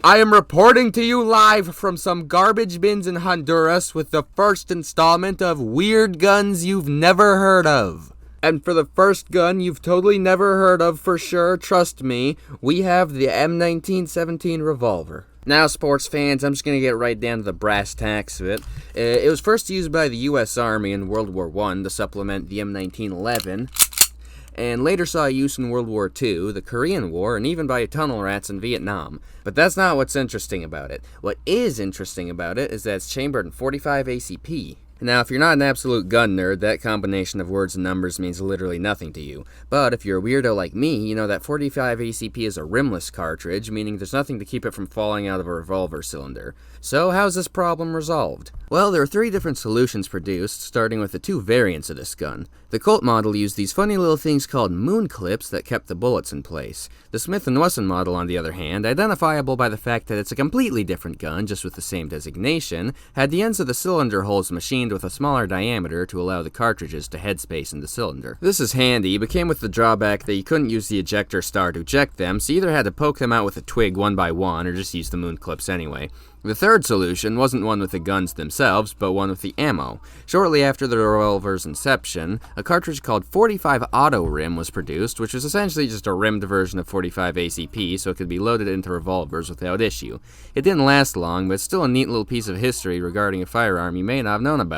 I am reporting to you live from some garbage bins in Honduras with the first installment of Weird Guns You've Never Heard Of. And for the first gun you've totally never heard of for sure, trust me, we have the M1917 Revolver. Now, sports fans, I'm just going to get right down to the brass tacks of it. It was first used by the U.S. Army in World War I to supplement the M1911, and later saw use in World War II, the Korean War, and even by tunnel rats in Vietnam. But that's not what's interesting about it. What is interesting about it is that it's chambered in .45 ACP. Now, if you're not an absolute gun nerd, that combination of words and numbers means literally nothing to you. But if you're a weirdo like me, you know that .45 ACP is a rimless cartridge, meaning there's nothing to keep it from falling out of a revolver cylinder. So how's this problem resolved? Well, there are 3 different solutions produced, starting with the 2 variants of this gun. The Colt model used these funny little things called moon clips that kept the bullets in place. The Smith & Wesson model, on the other hand, identifiable by the fact that it's a completely different gun, just with the same designation, had the ends of the cylinder holes machined with a smaller diameter to allow the cartridges to headspace in the cylinder. This is handy, but came with the drawback that you couldn't use the ejector star to eject them, so you either had to poke them out with a twig one by one, or just use the moon clips anyway. The third solution wasn't one with the guns themselves, but one with the ammo. Shortly after the revolver's inception, a cartridge called .45 Auto Rim was produced, which was essentially just a rimmed version of .45 ACP, so it could be loaded into revolvers without issue. It didn't last long, but it's still a neat little piece of history regarding a firearm you may not have known about.